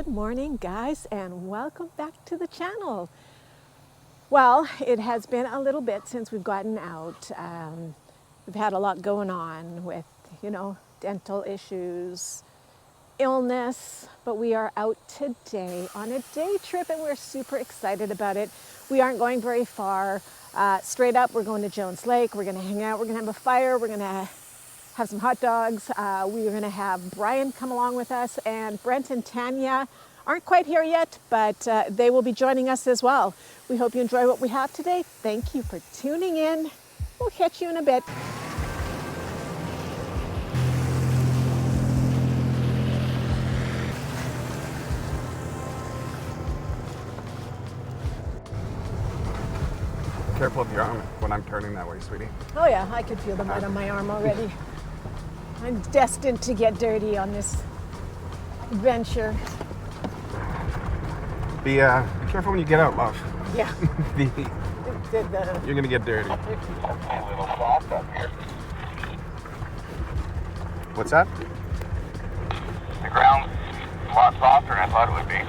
Good morning, guys, and welcome back to the channel. Well, it has been a little bit since we've gotten out. We've had a lot going on with, dental issues, illness, but we are out today on a day trip and we're super excited about it. We aren't going very far. Straight up, we're going to Jones Lake. We're going to hang out. We're going to have a fire. We're going to have some hot dogs. We're going to have Brian come along with us, and Brent and Tanya aren't quite here yet, but they will be joining us as well. We hope you enjoy what we have today. Thank you for tuning in. We'll catch you in a bit. Careful of your arm when I'm turning that way, sweetie. Oh yeah, I could feel the mud on my arm already. I'm destined to get dirty on this adventure. Be careful when you get out, love. Yeah. You're gonna get dirty. What's that? The ground's a lot softer than I thought it would be.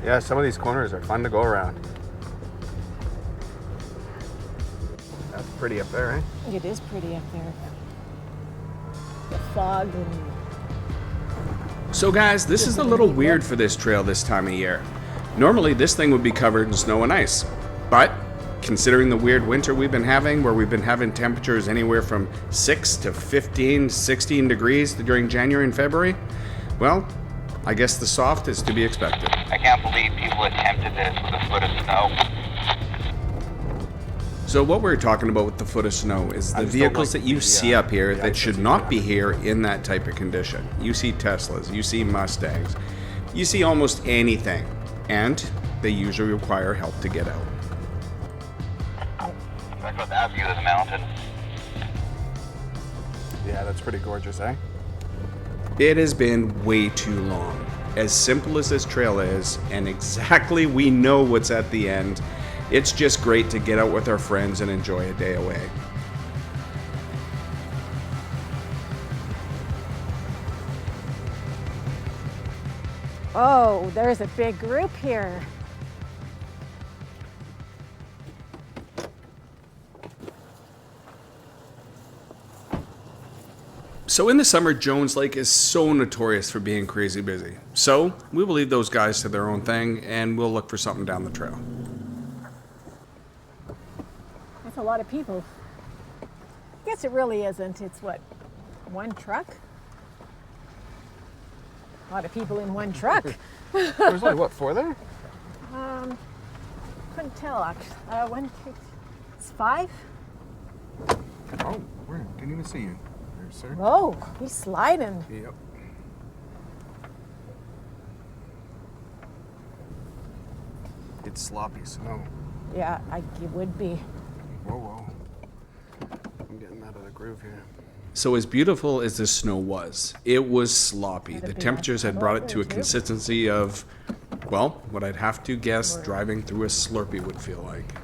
Yeah, some of these corners are fun to go around. That's pretty up there, eh? It is pretty up there. The fog and... So guys, this is a little weird for this trail this time of year. Normally this thing would be covered in snow and ice, but considering the weird winter we've been having, where we've been having temperatures anywhere from 6 to 15, 16 degrees during January and February, well, I guess the soft is to be expected. I can't believe people attempted this with a foot of snow. So what we're talking about with the foot of snow is the vehicles that you see up here that should not be here in that type of condition. You see Teslas, you see Mustangs, you see almost anything, and they usually require help to get out. Talk about that view of the mountain. Yeah, that's pretty gorgeous, eh? It has been way too long. As simple as this trail is, and exactly we know what's at the end, it's just great to get out with our friends and enjoy a day away. Oh, there's a big group here. So in the summer, Jones Lake is so notorious for being crazy busy. So we will leave those guys to their own thing and we'll look for something down the trail. That's a lot of people. I guess it really isn't. It's what, one truck? A lot of people in one truck. There's only, what, 4 there? Couldn't tell, actually. 1, 2, it's 5? Oh, where? Didn't even see you there, sir. Whoa, he's sliding. Yep. It's sloppy snow. Yeah, it would be. Whoa, whoa. I'm getting out of the groove here. So as beautiful as this snow was, it was sloppy. The temperatures had brought it to a consistency of, well, what I'd have to guess driving through a Slurpee would feel like.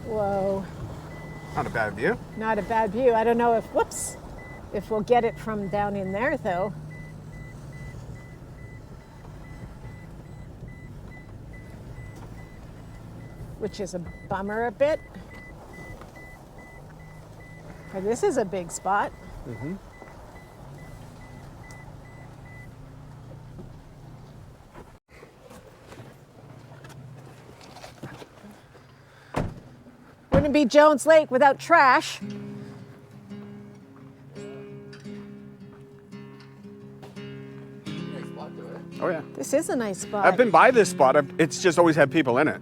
Whoa. Not a bad view. Not a bad view. I don't know if we'll get it from down in there, though. Which is a bummer a bit. But this is a big spot. Mm-hmm. Wouldn't be Jones Lake without trash. Oh, yeah. This is a nice spot. I've been by this spot. It's just always had people in it.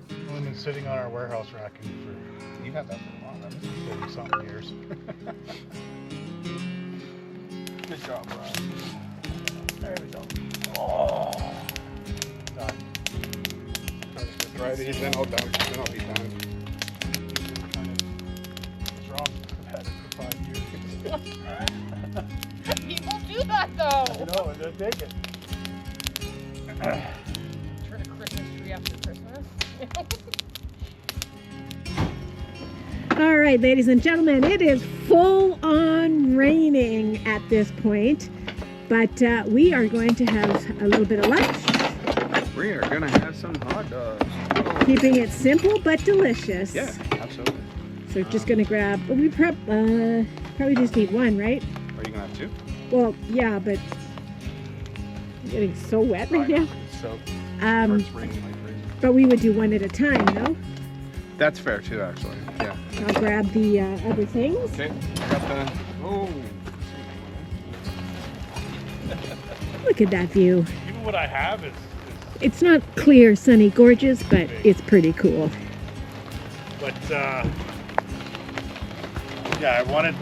We've been sitting on our warehouse racking for, you've had that for a long time, 30-something years. Good job, Brian. There we go. Oh, done. That's right. He's been all done. He's been all done. What's wrong? I've had it for 5 years. People do that though. I know, and then take it. Turn a Christmas tree after Christmas. All right, ladies and gentlemen, it is full on raining at this point, but we are going to have a little bit of lunch, We are gonna have some hot dogs. keeping it simple but delicious. Yeah, absolutely. So we're just going to grab, well, we probably just need one, right? Are you gonna have two? Well, yeah, but I'm getting so wet right now. So, Um, starts raining like crazy. but we would do one at a time, no? That's fair too, actually. Yeah. I'll grab the other things. Okay. Got the. Oh. Look at that view. Even what I have is It's not clear, sunny, gorgeous, but it's pretty cool. but yeah, I wanted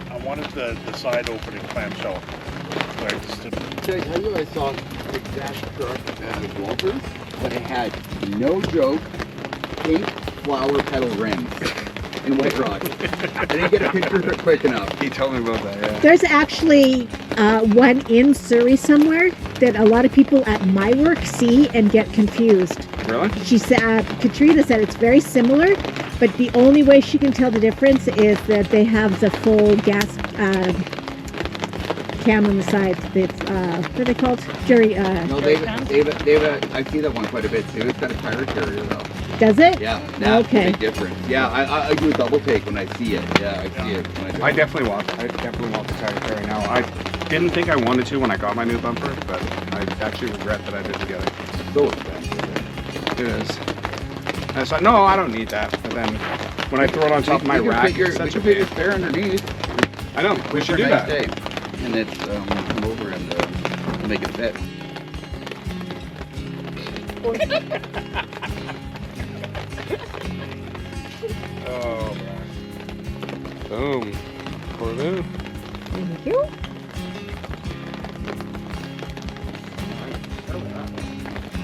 the side opening clamshell. Where I just didn't. Can I tell you, I saw the exact truck at Walters, but it had, no joke, pink flower petal rims in White Rock. I didn't get a picture of it quick enough. He told me about that. Yeah. There's actually one in Surrey somewhere that a lot of people at my work see and get confused. Really? She said, Katrina said it's very similar, but the only way she can tell the difference is that they have the full gas cam on the side. It's, what are they called? Jerry, No, they have I see that one quite a bit too. It's got a tire carrier though. does it? Yeah, that's Okay. a big difference. Yeah, I do a double take when I see it. Yeah, I see it when I do I it. definitely want the tire carry now. I didn't think I wanted to when I got my new bumper, but I actually regret that I didn't get it. So expensive. It is. And it's like, no, I don't need that. But then when I throw it on top of my We can rack, figure- it's we such a can figure pain. spare underneath. I know. We should For a do nice that. day. And it's come over and make it fit. Oh, man. Boom. Corvette. Thank you.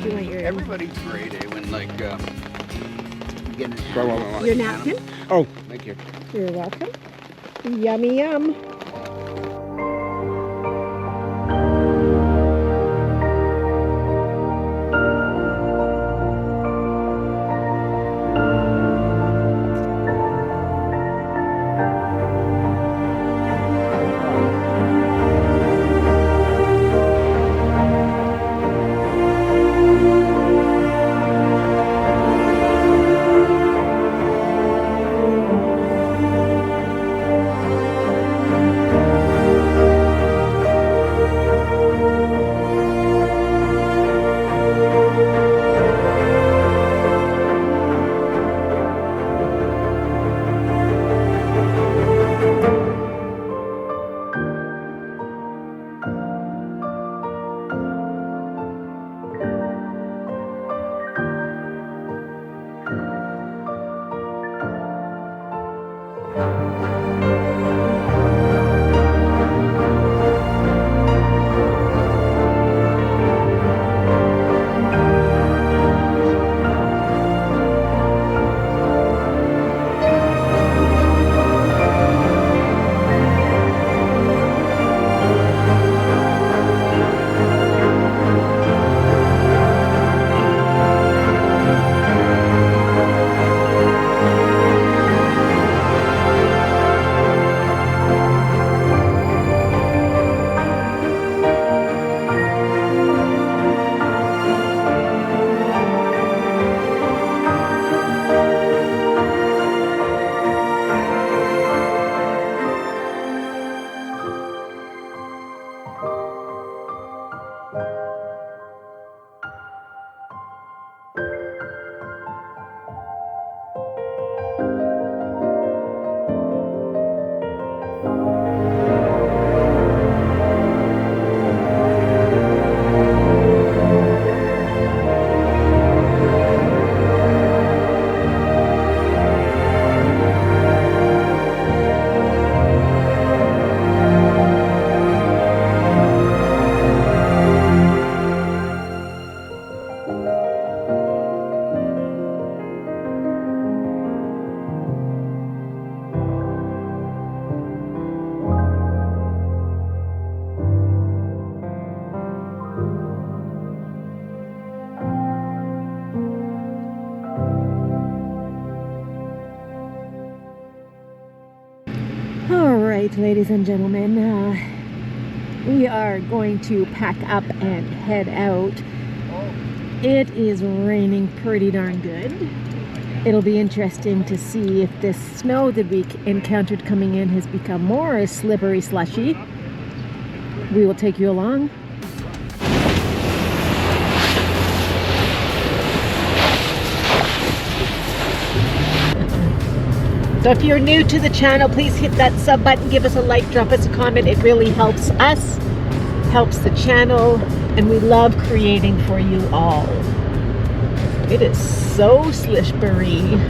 You want your, Everybody's great, eh? When like you get an Wait, animal, wait, wait. your napkin? Oh, thank you. You're welcome. Yummy yum. right, ladies and gentlemen, we are going to pack up and head out. It is raining pretty darn good. It'll be interesting to see if this snow that we encountered coming in has become more slippery, slushy. We will take you along. So if you're new to the channel, please hit that sub button, give us a like, drop us a comment. It really helps us, helps the channel, and we love creating for you all. It is so slippery.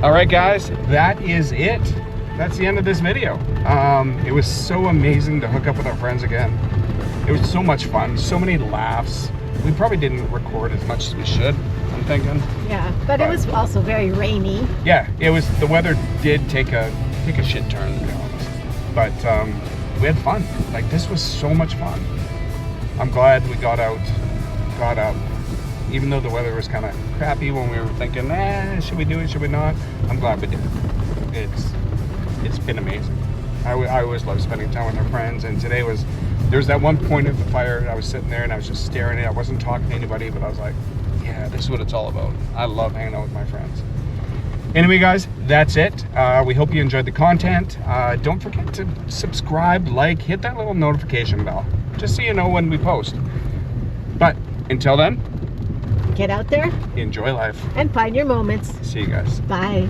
Alright guys, that is it. That's the end of this video. It was so amazing to hook up with our friends again. It was so much fun, so many laughs. We probably didn't record as much as we should, I'm thinking. Yeah, but it was also very rainy. Yeah, it was. The weather did take a shit turn, to be honest. But we had fun. Like, this was so much fun. I'm glad we got out, got up. Even though the weather was kind of crappy when we were thinking, should we do it, should we not? I'm glad we did it. It's been amazing. I always love spending time with our friends, and today was, there was that one point of the fire, I was sitting there and I was just staring at it. I wasn't talking to anybody, but I was like, yeah, this is what it's all about. I love hanging out with my friends. Anyway guys, that's it. We hope you enjoyed the content. Don't forget to subscribe, like, hit that little notification bell, just so you know when we post. But until then, Get out there enjoy life. and find your moments. See you guys. Bye.